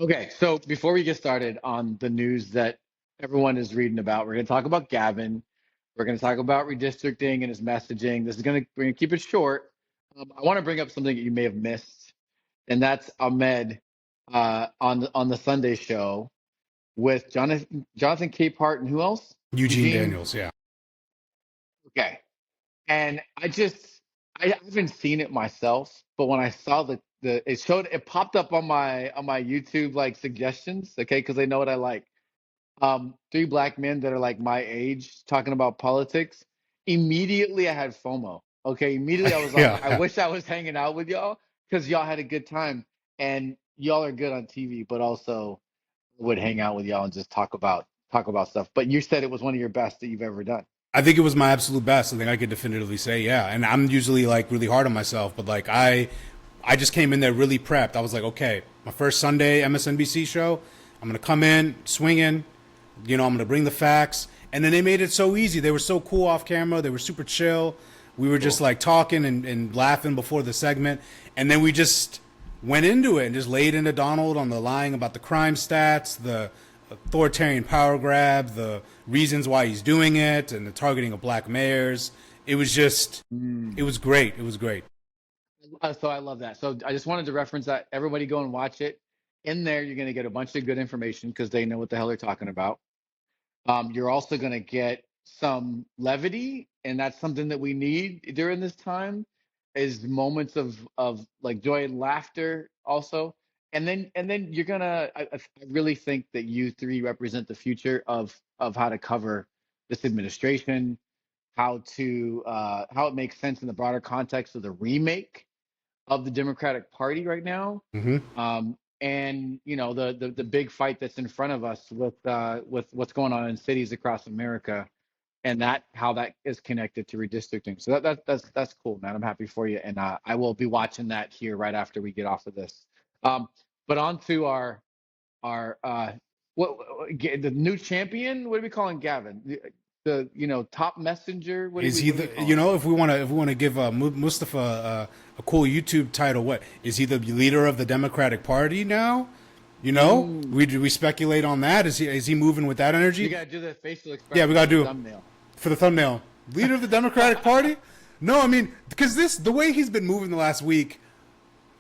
Okay, so before we get started on the news that everyone is reading about, we're going to talk about Gavin. We're going to talk about redistricting and his messaging. We're going to keep it short. I want to bring up something that you may have missed, and that's Ahmed on the Sunday show with Jonathan Capehart and who else? Eugene Eugene. Daniels, yeah. Okay, and I haven't seen it myself, but when I saw it popped up on my YouTube like suggestions, okay, because they know what I like. Three black men that are like my age talking about politics. Immediately I had FOMO. Okay, immediately I was like, Yeah, I yeah. wish I was hanging out with y'all because y'all had a good time and y'all are good on TV, but also would hang out with y'all and just talk about stuff. But you said it was one of your best that you've ever done. I think it was my absolute best. I think I could definitively say, yeah. And I'm usually like really hard on myself, but like I just came in there really prepped. I was like, okay, my first Sunday MSNBC show, I'm gonna come in swinging. I'm gonna bring the facts. And then they made it so easy. They were so cool off camera. They were super chill. We were just Cool. like talking and laughing before the segment, and then we just went into it and just laid into Donald on the lying about the crime stats, the authoritarian power grab, the reasons why he's doing it, and the targeting of black mayors. It was just, Mm. it was great. It was great. So I love that. So I just wanted to reference that. Everybody go and watch it. In there, you're going to get a bunch of good information because they know what the hell they're talking about. You're also going to get some levity, and that's something that we need during this time, is moments of like joy and laughter also. And then you're gonna. I really think that you three represent the future of how to cover this administration, how it makes sense in the broader context of the remake of the Democratic Party right now, Hmm. and the big fight that's in front of us with what's going on in cities across America, and that how that is connected to redistricting. So that's cool, man. I'm happy for you, and I will be watching that here right after we get off of this. Um, but on to our the new champion. What are we calling Gavin? The top messenger. What do Is we he what are we the, calling him? if we want to give Mustafa a cool YouTube title, what is he, the leader of the Democratic Party now? Mm, We speculate on that. Is he moving with that you energy? gotta do the facial Yeah, we expression got for the to do thumbnail. for the thumbnail. Leader of the Democratic Party? No, I mean, because the way he's been moving the last week,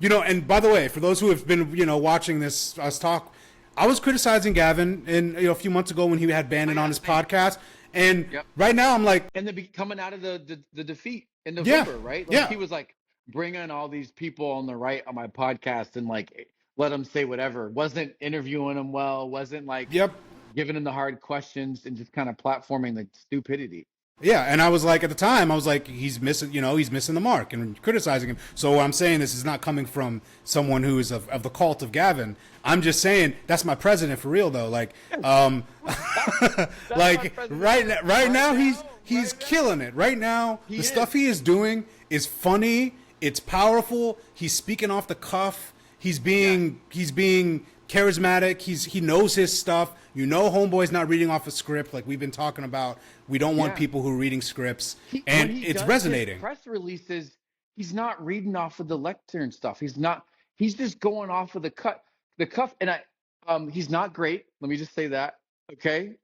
and by the way, for those who have been, watching this us talk, I was criticizing Gavin a few months ago when he had Oh Bannon on yeah, his same. podcast, and Yep. right now I'm like, And then coming out of the defeat in yeah, November, right? Like yeah, he was like bringing all these people on the right on my podcast and like let them say whatever. Wasn't interviewing them well. Wasn't like yep. giving them the hard questions and just kind of platforming the stupidity. Yeah, and I was like, at the time, I was like, he's missing the mark and criticizing him. So what I'm saying, this is not coming from someone who is of the cult of Gavin. I'm just saying that's my president for real, though. Like, That's my like president. right Right now now, he's right now, killing it. Right now, he the is. stuff he is doing is funny. It's powerful. He's speaking off the cuff. He's Yeah, being charismatic. He knows his stuff. Homeboy's not reading off a script like we've been talking about. We don't want yeah. people who are reading scripts, When and he it's does his resonating. press releases, he's not reading off of the lectern stuff. He's not. He's just going off of the cuff, and he's not great. Let me just say that. Okay,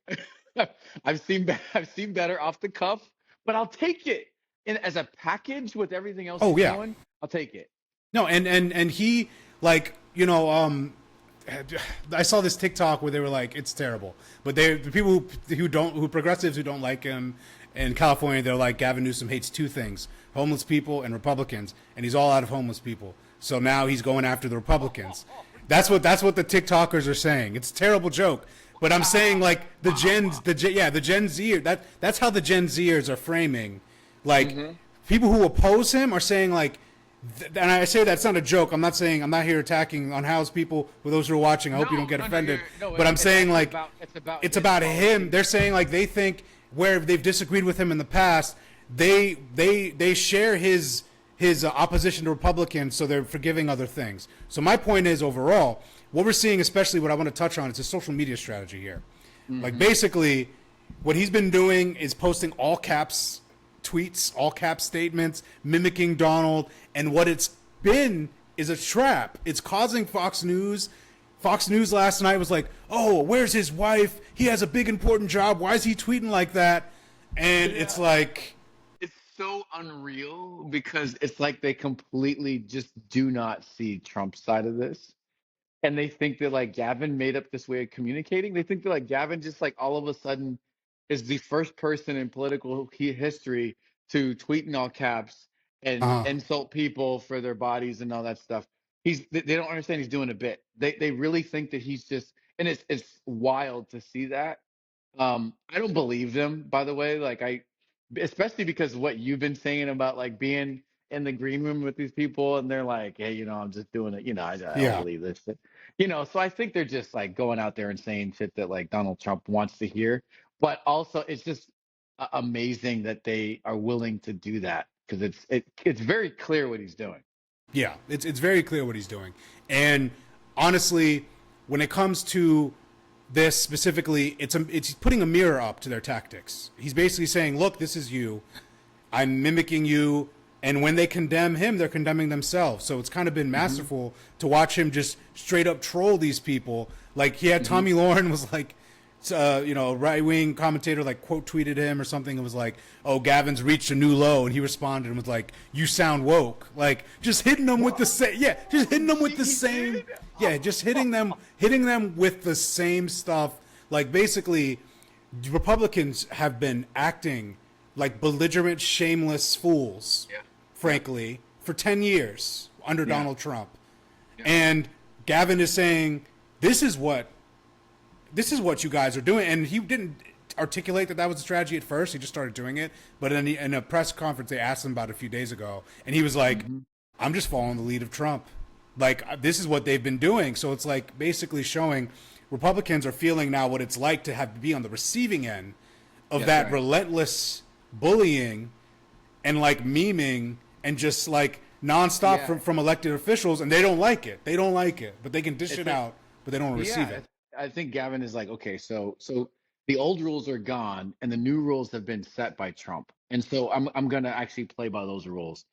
I've seen better off the cuff, but I'll take it. And as a package with everything else Oh he's yeah, doing, I'll take it. no, and he, like, I saw this TikTok where they were like, it's terrible, but the people who progressives who don't like him in California, they're like, Gavin Newsom hates two things: homeless people and Republicans, and he's all out of homeless people. So now he's going after the Republicans. That's what the TikTokers are saying. It's a terrible joke, but I'm saying, like, the Gen Z, that's how the Gen Zers are framing, like, Hmm. people who oppose him are saying, like, and I say that's not a joke. I'm not here attacking on House people. For those who are watching, I hope you don't No, get no, no, offended. no. But I'm It's saying, actually like, about it's his about him. policy. They're saying, like, they think where they've disagreed with him in the past, they share his opposition to Republicans, so they're forgiving other things. So my point is, overall, what we're seeing, especially what I want to touch on, is a social media strategy here. Like, Hmm. basically, what he's been doing is posting all caps tweets, all caps statements, mimicking Donald, and what it's been is a trap. It's causing Fox News Fox News last night was like, oh, where's his wife? He has a big important job. Why is he tweeting like that? And it's like, it's so unreal because it's like they completely just do not see Trump's side of this. And they think that like Gavin made up this way of communicating. They think that like Gavin just like all of a sudden is the first person in political history to tweet in all caps and insult people for their bodies and all that stuff. They don't understand he's doing a bit. They really think that he's just, and it's wild to see that. I don't believe them, by the way. Like especially because what you've been saying about like being in the green room with these people, and they're like, hey, I'm just doing it. I don't believe this. So I think they're just like going out there and saying shit that like Donald Trump wants to hear. But also, it's just amazing that they are willing to do that because it's very clear what he's doing. Yeah, it's very clear what he's doing. And honestly, when it comes to this specifically, it's putting a mirror up to their tactics. He's basically saying, look, this is you. I'm mimicking you. And when they condemn him, they're condemning themselves. So it's kind of been masterful to watch him just straight up troll these people. Like he had Tommy Lauren was like, right-wing commentator like quote tweeted him or something. It was like, oh, Gavin's reached a new low. And he responded and was like, you sound woke. Like just hitting them with the same. Yeah, just hitting them with the same. Yeah, just hitting them with the same stuff. Like basically, Republicans have been acting like belligerent, shameless fools, frankly, for 10 years under Donald Trump. Yeah. And Gavin is saying, this is what you guys are doing. And he didn't articulate that was a strategy at first. He just started doing it. But in a press conference, they asked him about it a few days ago. And he was like, I'm just following the lead of Trump. Like, this is what they've been doing. So it's like basically showing Republicans are feeling now what it's like to have to be on the receiving end of that relentless bullying and like memeing and just like nonstop from elected officials. And they don't like it. But they can dish it out, but they don't receive it. I think Gavin is like, okay, so the old rules are gone and the new rules have been set by Trump. And so I'm going to actually play by those rules.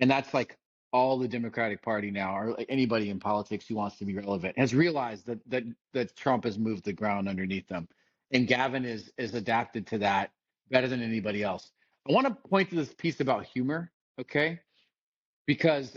And that's like all the Democratic Party now, or like anybody in politics who wants to be relevant, has realized that Trump has moved the ground underneath them. And Gavin is adapted to that better than anybody else. I want to point to this piece about humor, okay? Because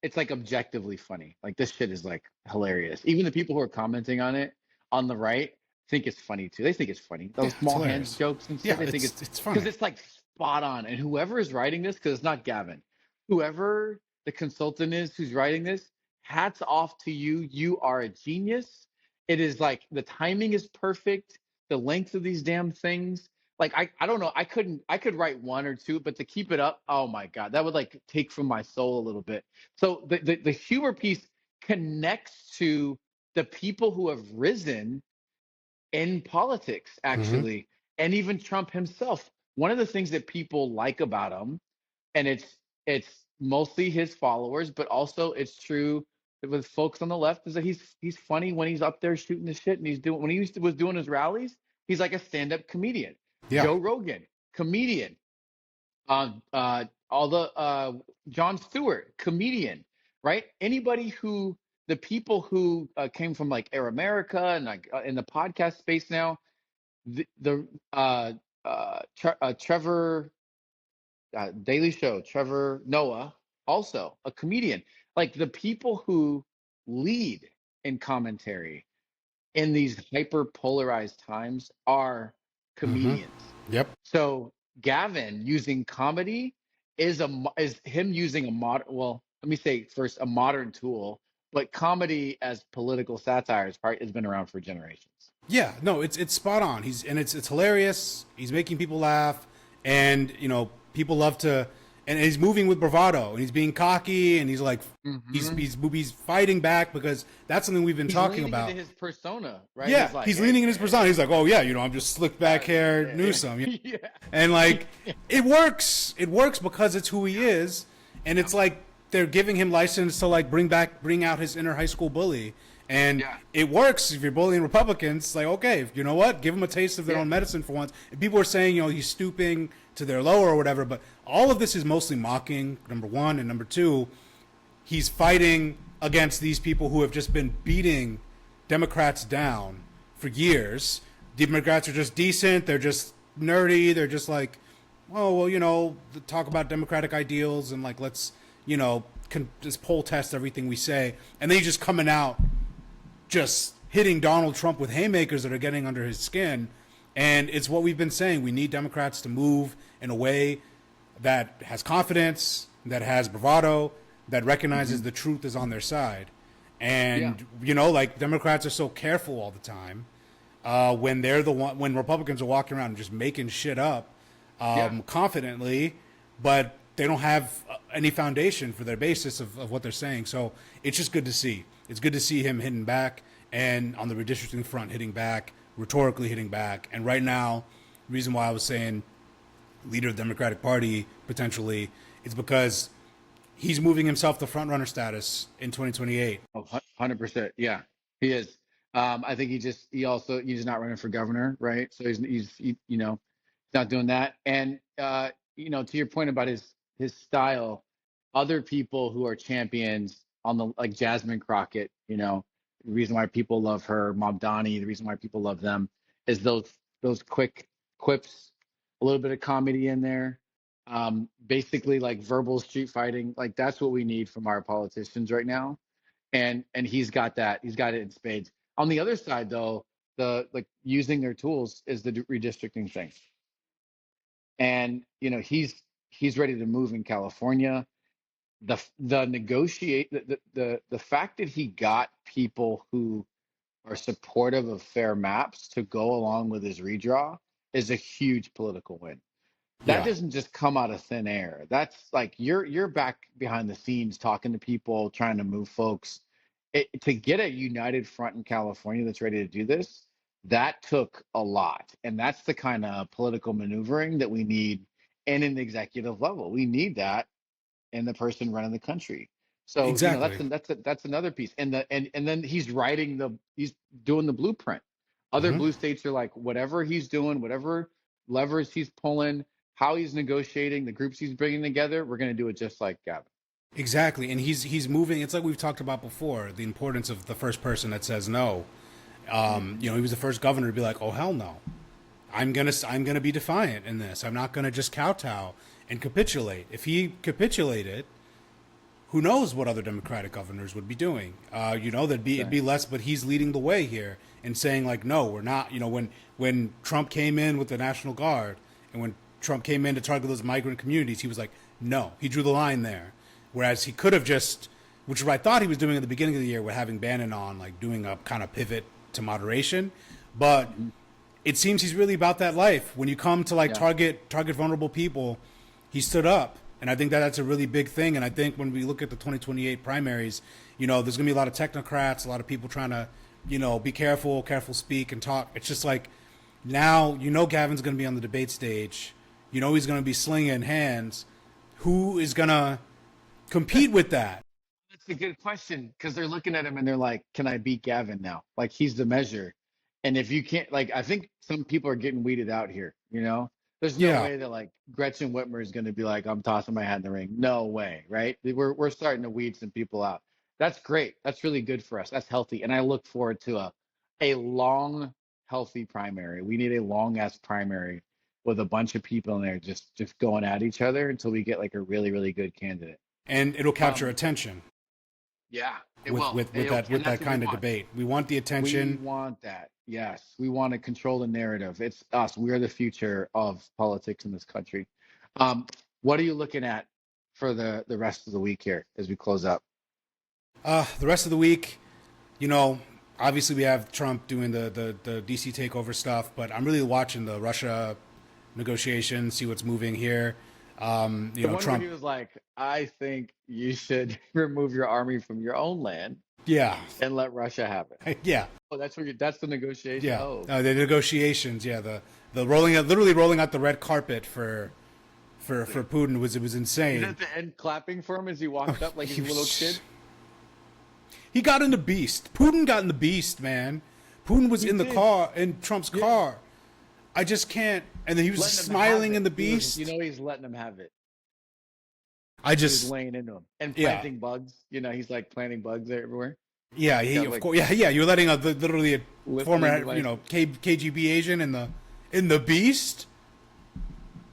it's like objectively funny. Like this shit is like hilarious. Even the people who are commenting on it on the right think it's funny too. They think it's funny. Those small hands jokes and stuff. They think it's funny because it's like spot on. And whoever is writing this, because it's not Gavin, whoever the consultant is who's writing this, hats off to you. You are a genius. It is like the timing is perfect. The length of these damn things. Like I don't know. I could write one or two, but to keep it up, oh my God, that would like take from my soul a little bit. So the humor piece connects to the people who have risen in politics, actually, and even Trump himself. One of the things that people like about him, and it's mostly his followers, but also it's true with folks on the left, is that he's funny when he's up there shooting the shit, and when he was doing his rallies, he's like a stand-up comedian. Yeah. Joe Rogan, comedian. John Stewart, comedian, right? Anybody the people who came from like Air America and like in the podcast space now, Trevor Daily Show, Trevor Noah, also a comedian. Like the people who lead in commentary in these hyper polarized times are comedians. Yep. So Gavin using comedy is him using a modern. Well, let me say first a modern tool, but comedy as political satire has been around for generations. Yeah, no, it's spot on. It's hilarious. He's making people laugh, and people love to. And he's moving with bravado, and he's being cocky, and he's like, he's fighting back because that's something we've been talking about. Into his persona, right? Yeah, he's leaning in his persona. He's like, oh yeah, I'm just slick back hair Newsom, and like it works. It works because it's who he is, and it's like they're giving him license to like bring out his inner high school bully, and it works. If you're bullying Republicans, it's like okay, you know what? Give them a taste of their own medicine for once. And people are saying, he's stooping to their lower or whatever, but all of this is mostly mocking, number one, and number two, he's fighting against these people who have just been beating Democrats down for years. Democrats are just decent. They're just nerdy. They're just like, oh, well, talk about democratic ideals and like, let's, just poll test everything we say. And then he's just coming out, just hitting Donald Trump with haymakers that are getting under his skin. And it's what we've been saying. We need Democrats to move in a way that has confidence, that has bravado, that recognizes the truth is on their side. And, like Democrats are so careful all the time when they're when Republicans are walking around and just making shit up confidently, but they don't have any foundation for their basis of what they're saying. So it's just good to see. It's good to see him hitting back and on the redistricting front hitting back, rhetorically hitting back. And right now, the reason why I was saying leader of the Democratic Party potentially is because he's moving himself to front runner status in 2028. Oh, 100%. Yeah, he is. I think he's not running for governor, right? So he's not doing that. And to your point about his style, other people who are champions on the like Jasmine Crockett, the reason why people love her, Mamdani, the reason why people love them is those quick quips, a little bit of comedy in there. Basically like verbal street fighting, like that's what we need from our politicians right now. And he's got that. He's got it in spades. On the other side, though, the like using their tools is the redistricting thing. And he's ready to move in California. The fact that he got people who are supportive of fair maps to go along with his redraw is a huge political win. That doesn't just come out of thin air. That's like you're back behind the scenes talking to people, trying to move folks. To get a united front in California that's ready to do this, that took a lot. And that's the kind of political maneuvering that we need in an executive level. We need that in the person running the country. So exactly. That's another piece. And then he's doing the blueprint. Other blue states are like, whatever he's doing, whatever levers he's pulling, how he's negotiating, the groups he's bringing together, we're going to do it just like Gavin. Exactly, and he's moving. It's like we've talked about before, the importance of the first person that says no. He was the first governor to be like, "Oh hell no, I'm gonna be defiant in this. I'm not gonna just kowtow and capitulate." If he capitulated, who knows what other Democratic governors would be doing? It'd be less. But he's leading the way here and saying like, "No, we're not." When Trump came in with the National Guard and when Trump came in to target those migrant communities, he was like, "No," he drew the line there. Whereas he could have just, which is what I thought he was doing at the beginning of the year with having Bannon on, like doing a kind of pivot to moderation. But it seems he's really about that life. When you come to target vulnerable people, he stood up. And I think that's a really big thing. And I think when we look at the 2028 primaries, there's going to be a lot of technocrats, a lot of people trying to, be careful speak and talk. It's just like now, Gavin's going to be on the debate stage. He's going to be slinging hands. Who is going to compete with that? That's a good question because they're looking at him and they're like, "Can I beat Gavin now? Like he's the measure." And if you can't, like, I think some people are getting weeded out here. There's no way that like Gretchen Whitmer is going to be like, "I'm tossing my hat in the ring." No way, right? We're starting to weed some people out. That's great. That's really good for us. That's healthy, and I look forward to a long, healthy primary. We need a long ass primary with a bunch of people in there just going at each other until we get like a really, really good candidate. And it'll capture attention. Yeah, with that kind of debate. We want the attention. We want that. Yes, we want to control the narrative. It's us. We're the future of politics in this country. What are you looking at for the rest of the week here as we close up? The rest of the week, obviously we have Trump doing the DC takeover stuff, but I'm really watching the Russia negotiations, see what's moving here. Trump, he was like, "I think you should remove your army from your own land, and let Russia have it." Oh, that's the negotiation. Yeah, oh. The negotiations. Yeah, the literally rolling out the red carpet for Putin was insane. And at the end, clapping for him as he walked up like he's a little kid. He got in the beast. Putin got in the beast, man. Putin was in Trump's car. I just can't. And then he was smiling in the beast. He's letting him have it. He's laying into him and planting bugs. He's like planting bugs everywhere. Yeah, He's he got of like course. Yeah. You're letting literally a listening former, devices. KGB agent in the Beast.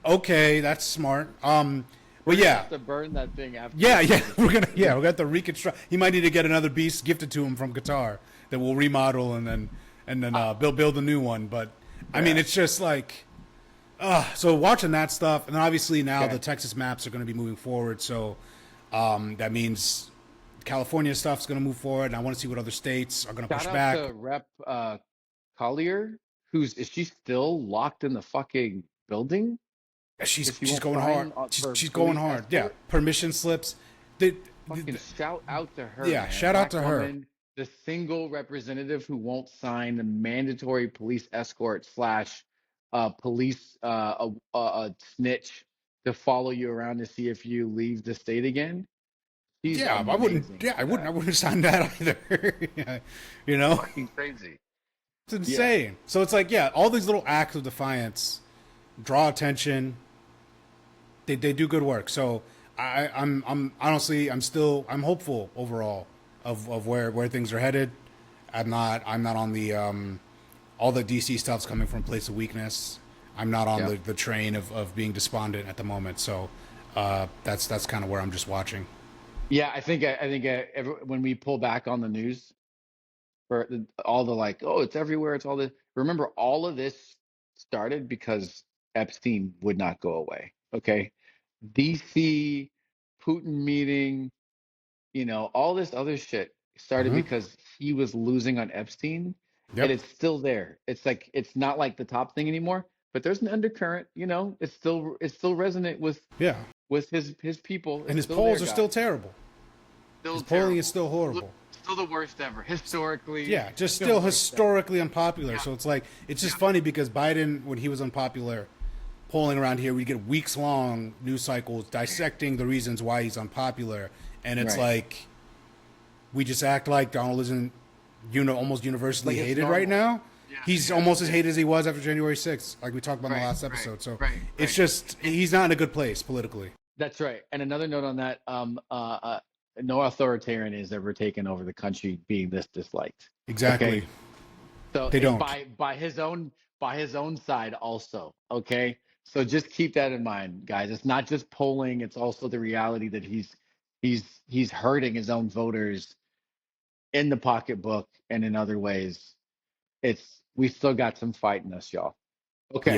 Okay, that's smart. We're But gonna yeah, have to burn that thing after yeah, this yeah. episode. We're gonna have to reconstruct. He might need to get another Beast gifted to him from Qatar that we'll remodel and then build a new one. But I mean, Yeah. it's just like, so watching that stuff, and then obviously now Okay. the Texas maps are going to be moving forward. So that means California stuff's going to move forward, and I want to see what other states are going to Shout push out back. to Rep Collier, is she still locked in the fucking building? Because she She's won't going hard. sign She's, for she's going police hard. Yeah, escort. permission slips. Fucking shout out to her, Yeah, man. shout out Black to her. woman, the single representative who won't sign the mandatory police escort slash police snitch to follow you around to see if you leave the state again. She's Yeah, I wouldn't. amazing Yeah, for that. I wouldn't sign that either. Yeah, you know, Fucking crazy. it's Yeah. insane. So it's like, yeah, all these little acts of defiance draw attention. They do good work. So I'm honestly I'm hopeful overall of where things are headed. I'm not on the all the DC stuff's coming from a place of weakness. I'm not on Yeah. the train of being despondent at the moment. So that's kind of where I'm just watching. Yeah, I think when we pull back on the news for all the like, oh, it's everywhere, it's all this. Remember, all of this started because Epstein would not go away. Okay, DC, Putin meeting, all this other shit started Hmm. because he was losing on Epstein, and Yep. it's still there. It's like it's not like the top thing anymore, but there's an undercurrent. It's still resonant Yeah. with his people. And It's his still there, polls are still guys. terrible. Still His polling is terrible. still horrible. Still the worst ever. Historically, Yeah, just still still the worst ever. historically unpopular. Yeah. So it's like it's just Yeah. funny because Biden, when he was unpopular, polling around here, we get weeks long news cycles dissecting the reasons why he's unpopular, and it's Right. like we just act like Donald isn't almost universally Like it's hated right normal. now. Yeah. He's Yeah. almost as hated as he was after January 6th, like we talked about in the Right. last Right. episode. So Right. it's Right. just he's not in a good place politically. That's right. And another note on that, no authoritarian is ever taken over the country being this disliked. Exactly. Okay. So They don't. by his own side also. Okay. So just keep that in mind, guys. It's not just polling, it's also the reality that he's hurting his own voters in the pocketbook and in other ways. We still got some fight in us, y'all. Okay.